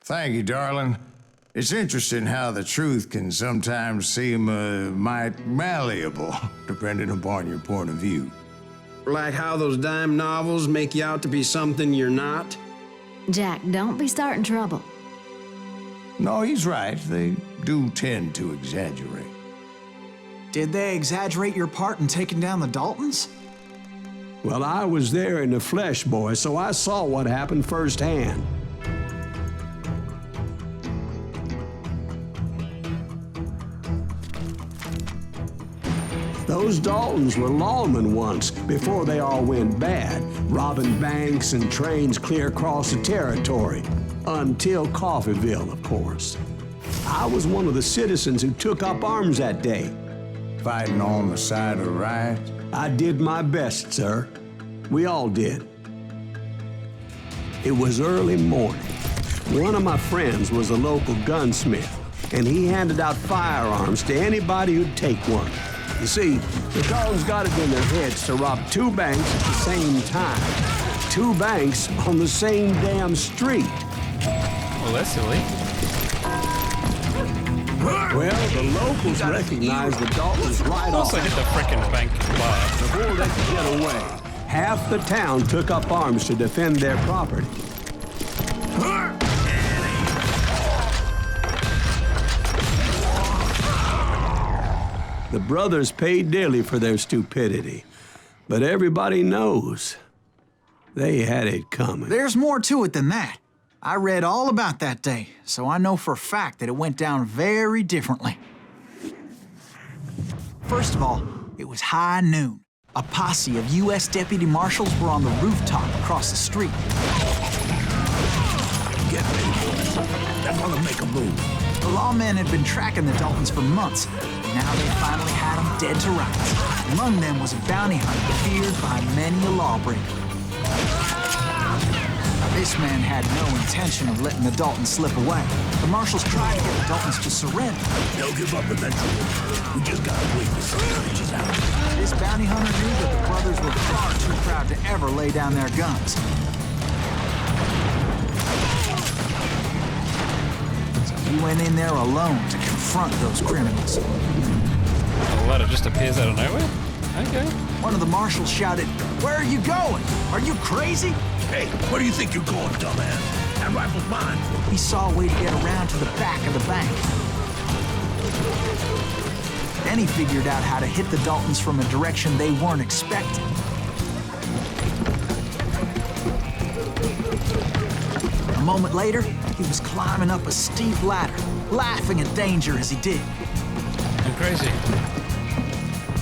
Thank you, darling. It's interesting how the truth can sometimes seem might malleable, depending upon your point of view. Like how those dime novels make you out to be something you're not? Jack, don't be starting trouble. No, he's right. They do tend to exaggerate. Did they exaggerate your part in taking down the Daltons? Well, I was there in the flesh, boy, so I saw what happened firsthand. Those Daltons were lawmen once, before they all went bad, robbing banks and trains clear across the territory. Until Coffeeville, of course. I was one of the citizens who took up arms that day. Fighting on the side of the right? I did my best, sir. We all did. It was early morning. One of my friends was a local gunsmith, and he handed out firearms to anybody who'd take one. You see, the dogs got it in their heads to rob two banks at the same time. Two banks on the same damn street. Well, that's silly. Well, the locals recognized the Daltons right off. Also hit the frickin' bank bar. Before they could get away, half the town took up arms to defend their property. The brothers paid dearly for their stupidity, but everybody knows they had it coming. There's more to it than that. I read all about that day, so I know for a fact that it went down very differently. First of all, it was high noon. A posse of U.S. deputy marshals were on the rooftop across the street. Get ready, boys. They're gonna make a move. The lawmen had been tracking the Daltons for months. Now they finally had them dead to rights. Among them was a bounty hunter feared by many a lawbreaker. This man had no intention of letting the Daltons slip away. The marshals tried to get the Daltons to surrender. They'll give up eventually. We just gotta wait to see the bitches out. This bounty hunter knew that the brothers were far too proud to ever lay down their guns. So he went in there alone to confront those criminals. A letter just appears out of nowhere? Okay. One of the marshals shouted, "Where are you going? Are you crazy?" Hey, where do you think you're going, dumbass? That rifle's mine. He saw a way to get around to the back of the bank. Then he figured out how to hit the Daltons from a direction they weren't expecting. A moment later, he was climbing up a steep ladder, laughing at danger as he did. I'm crazy.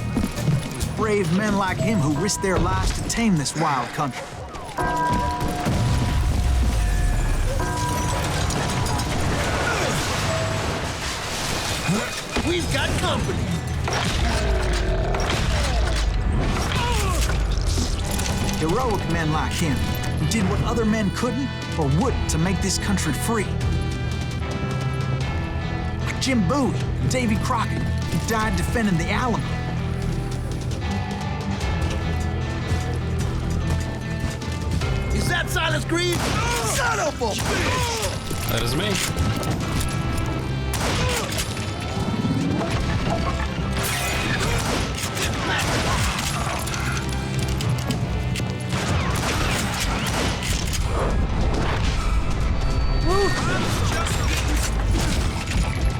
It was brave men like him who risked their lives to tame this wild country. We've got company. Heroic men like him, who did what other men couldn't or wouldn't to make this country free. Like Jim Bowie and Davy Crockett, who died defending the Alamo. Is that Silas Green? Son of a bitch! That is me.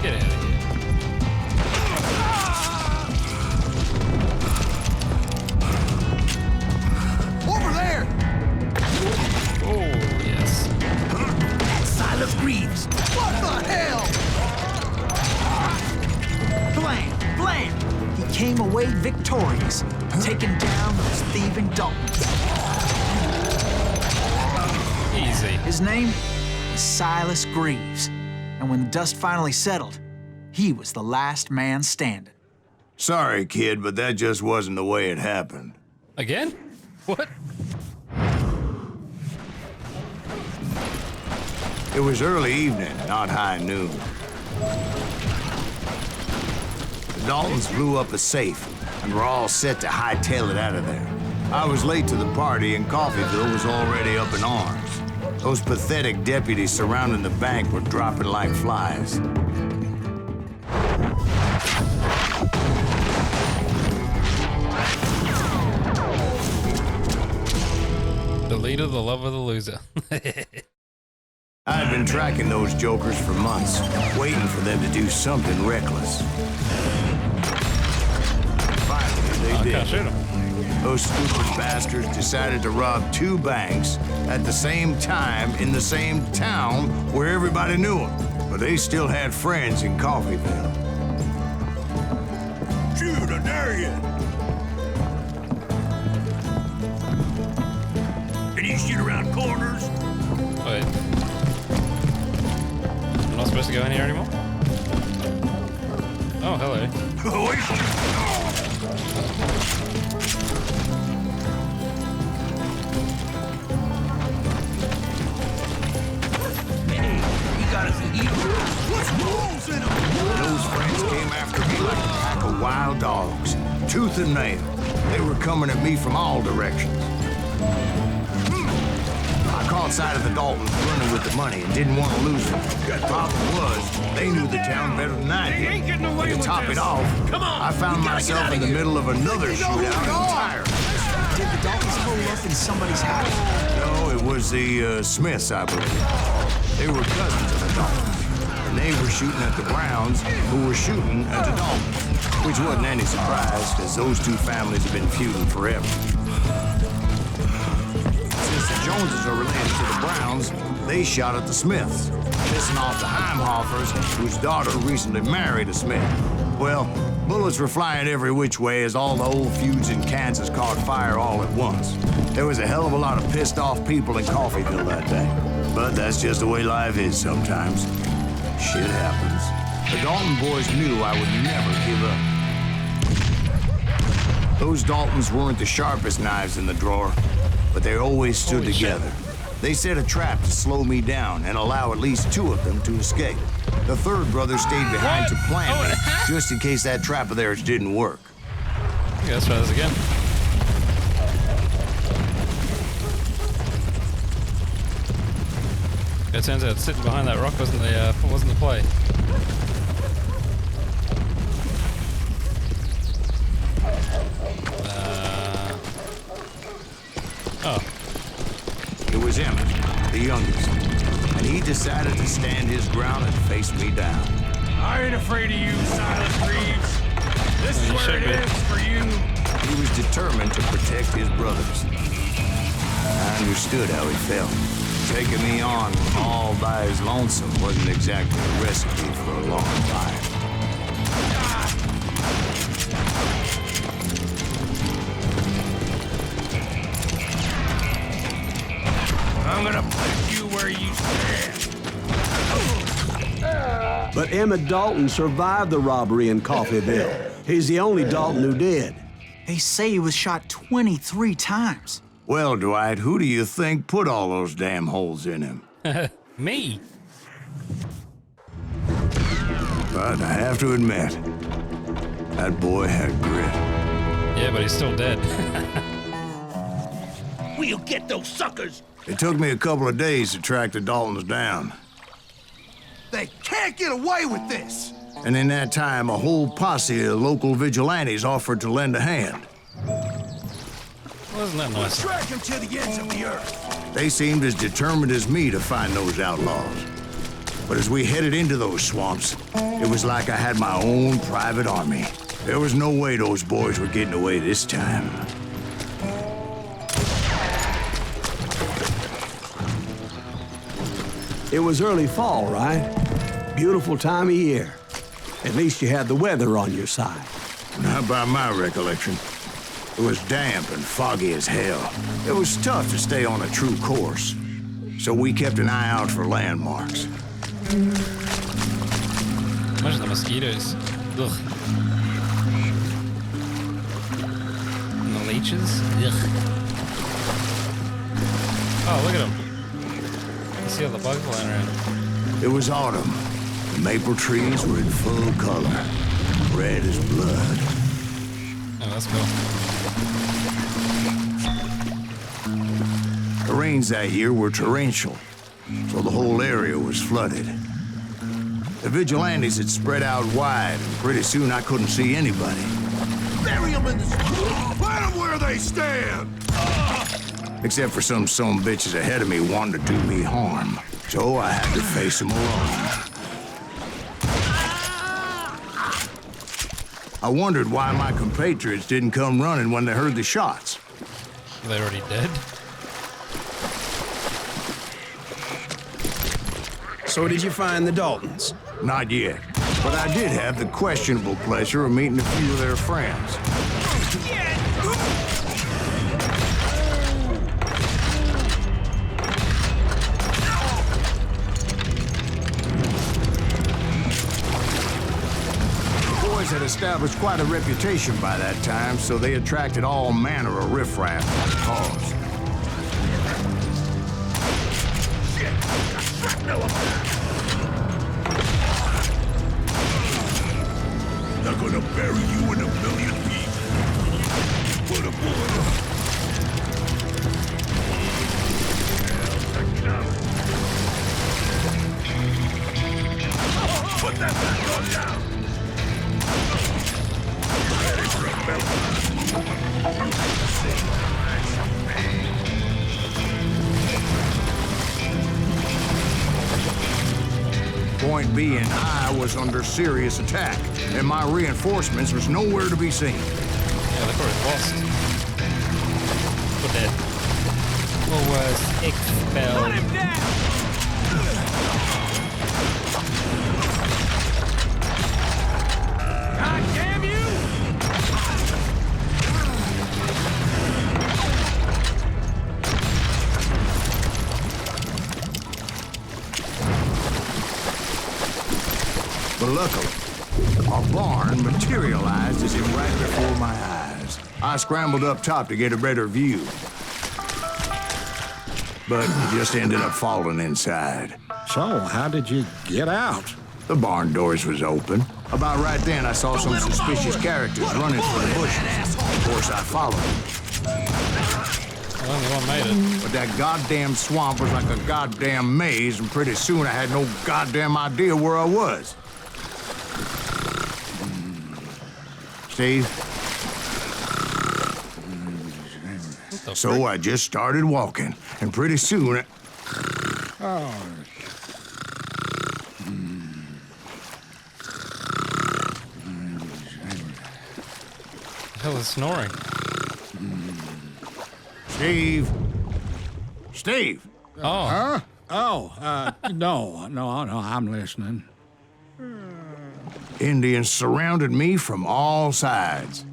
Get out of here. Over there! Oh, yes. That's Silas Greaves. What the hell? Blam! Blam! He came away victorious, taking down those thieving Daltons. Easy. His name is Silas Greaves, and when the dust finally settled, he was the last man standing. Sorry, kid, but that just wasn't the way it happened. Again? What? It was early evening, not high noon. The Daltons blew up a safe, and were all set to hightail it out of there. I was late to the party, and Coffeeville was already up in arms. Those pathetic deputies surrounding the bank were dropping like flies. The leader, the lover, the loser. I'd been tracking those jokers for months, waiting for them to do something reckless. Finally, they I did. can't shoot him. Those stupid bastards decided to rob 2 banks at the same time in the same town where everybody knew them. But they still had friends in Coffeyville. Shoot, I dare you! Can you shoot around corners? Wait. I'm not supposed to go in here anymore? Oh, hello. Those friends came after me like a pack of wild dogs, tooth and nail. They were coming at me from all directions. I caught sight of the Daltons running with the money and didn't want to lose them. The problem was, they knew the town better than I did. To top it off, I found myself in the middle of another shootout entirely. Did the Daltons pull up in somebody's house? No, it was the Smiths, I believe. They were cousins of the Daltons. And they were shooting at the Browns, who were shooting at the Daltons. Which wasn't any surprise, because those 2 families have been feuding forever. Since the Joneses are related to the Browns, they shot at the Smiths, pissing off the Heimhoffers, whose daughter recently married a Smith. Well, bullets were flying every which way as all the old feuds in Kansas caught fire all at once. There was a hell of a lot of pissed off people in Coffeyville that day. But that's just the way life is sometimes. Shit happens. The Dalton boys knew I would never give up. Those Daltons weren't the sharpest knives in the drawer, but they always stood together. They set a trap to slow me down and allow at least 2 of them to escape. The 3rd brother stayed behind to plan me, just in case that trap of theirs didn't work. Okay, let's try this again. It turns out sitting behind that rock wasn't the play. Oh. It was Emmett, the youngest, and he decided to stand his ground and face me down. I ain't afraid of you, Silas Reeves. This is where it is for you. He was determined to protect his brothers. I understood how he felt. Taking me on all by his lonesome wasn't exactly a recipe for a long life. I'm gonna put you where you stand. But Emmett Dalton survived the robbery in Coffeyville. He's the only Dalton who did. They say he was shot 23 times. Well, Dwight, who do you think put all those damn holes in him? Me? But I have to admit, that boy had grit. Yeah, but he's still dead. We'll get those suckers. It took me a couple of days to track the Daltons down. They can't get away with this. And in that time, a whole posse of local vigilantes offered to lend a hand. Wasn't that nice? Track them to the ends of the earth. They seemed as determined as me to find those outlaws. But as we headed into those swamps, it was like I had my own private army. There was no way those boys were getting away this time. It was early fall, right? Beautiful time of year. At least you had the weather on your side. Not by my recollection. It was damp and foggy as hell. It was tough to stay on a true course. So we kept an eye out for landmarks. Imagine the mosquitoes. Ugh. And the leeches. Ugh. Oh, look at them. You see all the bugs flying around. It was autumn. The maple trees were in full color. Red as blood. Oh, that's cool. The rains that year were torrential, so the whole area was flooded. The vigilantes had spread out wide, and pretty soon I couldn't see anybody. Bury them in the snow. Plant them where they stand. Except for some bitches ahead of me wanting to do me harm. So I had to face them alone. I wondered why my compatriots didn't come running when they heard the shots. Are they already dead? So did you find the Daltons? Not yet, but I did have the questionable pleasure of meeting a few of their friends. The boys had established quite a reputation by that time, so they attracted all manner of riffraff for the cause. They're gonna bury you in a million pieces. Put a bullet on. Put that back on down. Ready for a meltdown. Point being, I was under serious attack, and my reinforcements was nowhere to be seen. Yeah, they're probably lost. Or dead. Or worse, expelled. God damn you! But luckily, a barn materialized as if right before my eyes. I scrambled up top to get a better view, but just ended up falling inside. So, how did you get out? The barn doors was open. About right then, I saw some suspicious characters running for the bushes. Of course, I followed them. Well, only one made it. But that goddamn swamp was like a goddamn maze, and pretty soon I had no goddamn idea where I was. Steve? So I just started walking, and pretty soon... Oh. The hell is snoring? Steve? Steve! Oh. Huh? Oh, no, I'm listening. Indians surrounded me from all sides.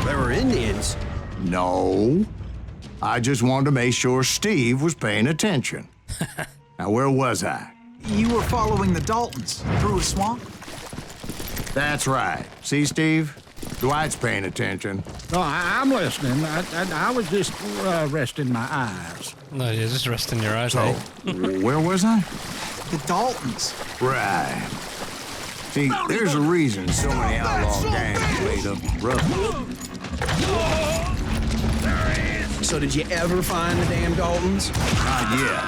There were Indians. No. I just wanted to make sure Steve was paying attention. Now, where was I? You were following the Daltons through a swamp? That's right. See, Steve? Dwight's paying attention. No, I'm listening. I was just resting my eyes. No, you're just resting your eyes. So, eh? where was I? The Daltons. Right. See, there's a reason so many outlaw gangs made up of brothers. So did you ever find the damn Daltons? Not yet,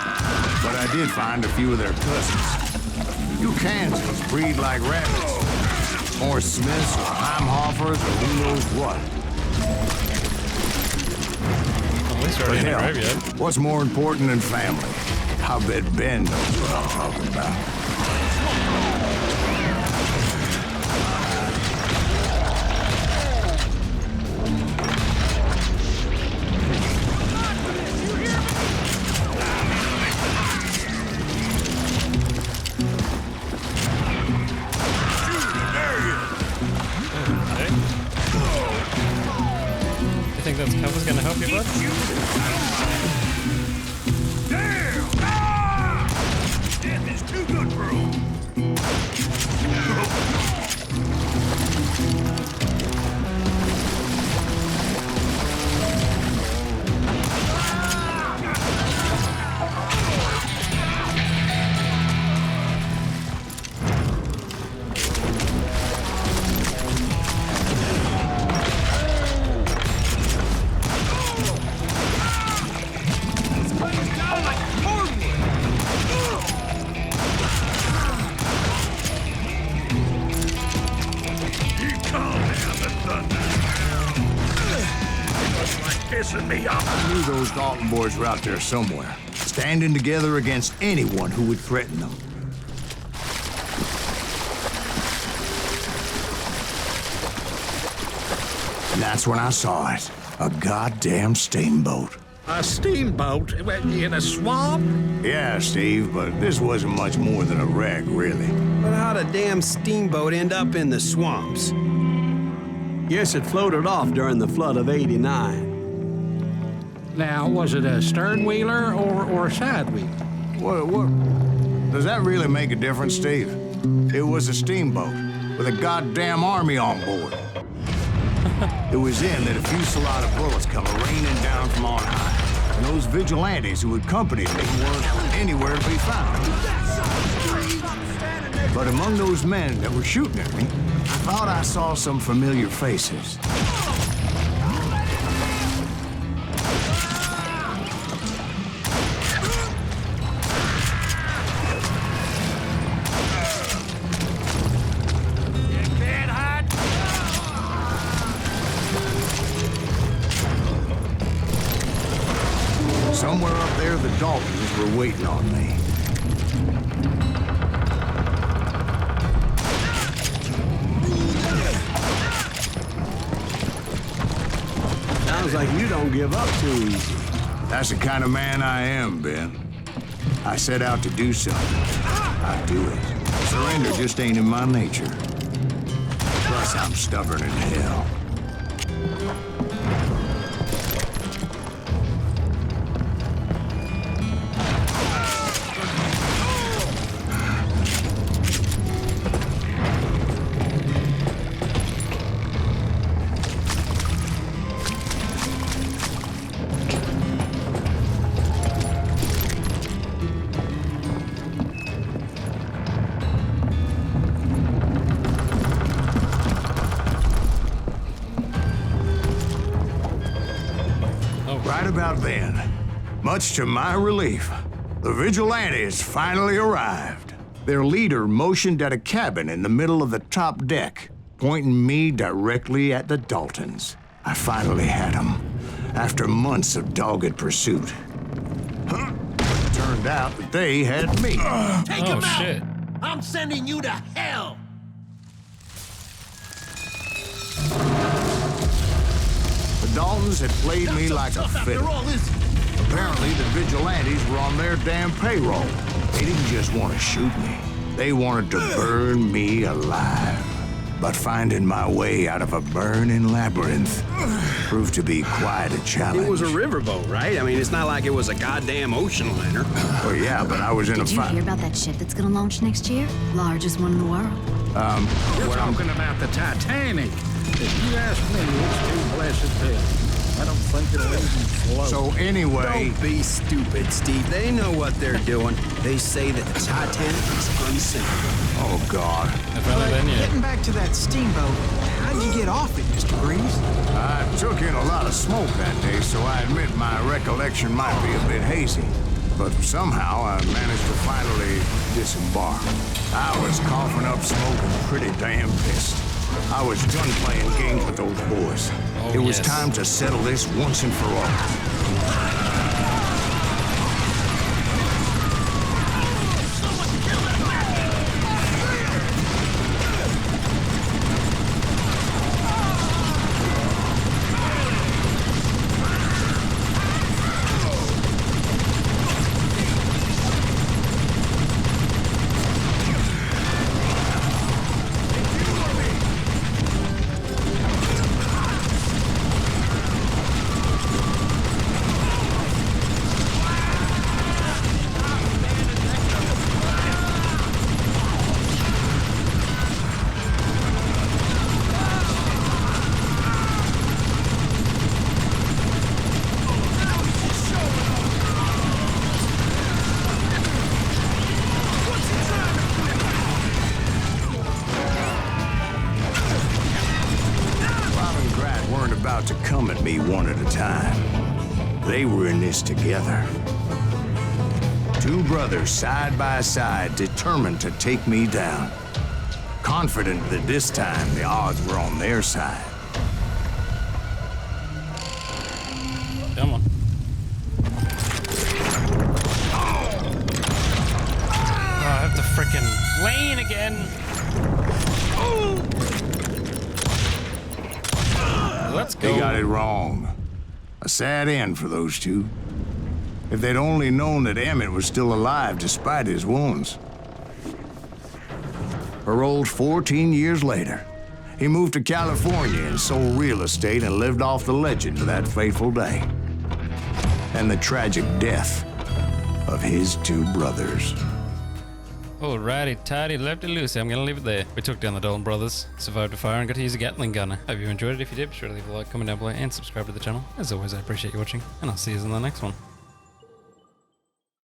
but I did find a few of their cousins. You Kansans breed like rabbits. Or Smiths, or Heimhoffers, or who knows what. At least you're already in the Hell, graveyard. what's more important than family? I bet Ben knows what I'm talking about. You think that cover's gonna help you, bud? Damn! Ah! Death is too good for those Dalton boys were out there somewhere, standing together against anyone who would threaten them. And that's when I saw it. A goddamn steamboat. A steamboat in a swamp? Yeah, Steve, but this wasn't much more than a wreck, really. But how'd a damn steamboat end up in the swamps? Guess it floated off during the flood of '89. Now, was it a stern wheeler or a side wheeler? What? Does that really make a difference, Steve? It was a steamboat with a goddamn army on board. It was then that a fusillade of bullets come raining down from on high, and those vigilantes who accompanied me weren't anywhere to be found. But among those men that were shooting at me, I thought I saw some familiar faces. Somewhere up there, the Daltons were waiting on me. Sounds like you don't give up too easy. That's the kind of man I am, Ben. I set out to do something. I do it. Surrender just ain't in my nature. Plus, I'm stubborn as hell. Right about then, much to my relief, the vigilantes finally arrived. Their leader motioned at a cabin in the middle of the top deck, pointing me directly at the Daltons. I finally had them, after months of dogged pursuit. Turned out that they had me. Take him out! Shit. I'm sending you to hell! The Daltons had played me like a fiddle. Apparently, the vigilantes were on their damn payroll. They didn't just want to shoot me. They wanted to burn me alive. But finding my way out of a burning labyrinth proved to be quite a challenge. It was a riverboat, right? I mean, it's not like it was a goddamn ocean liner. Well, yeah, but I was in a Did you fight. hear about that ship that's gonna launch next year? Largest one in the world. You're talking about the Titanic. If you ask me, it's too blessed dead. I don't think it'll even float. So anyway, Don't be stupid, Steve. They know what they're doing. They say that the Titanic is unsinkable. oh God, Apparently then, yeah. Getting back to that steamboat, how'd you get off it, Mr. Greaves? I took in a lot of smoke that day, so I admit my recollection might be a bit hazy. But somehow I managed to finally disembark. I was coughing up smoke and pretty damn pissed. I was done playing games with those boys. Oh, It was yes. time to settle this once and for all. To come at me one at a time. They were in this together. Two brothers side by side, determined to take me down. Confident that this time the odds were on their side. Come on. They got it wrong. A sad end for those two. If they'd only known that Emmett was still alive despite his wounds. Paroled 14 years later, he moved to California and sold real estate and lived off the legend of that fateful day. And the tragic death of his two brothers. Alrighty, tidy, lefty loosey. I'm gonna leave it there. We took down the Dalton brothers, survived a fire, and got to use a Gatling gunner. Hope you enjoyed it. If you did, be sure to leave a like, comment down below, and subscribe to the channel. As always, I appreciate you watching, and I'll see you in the next one.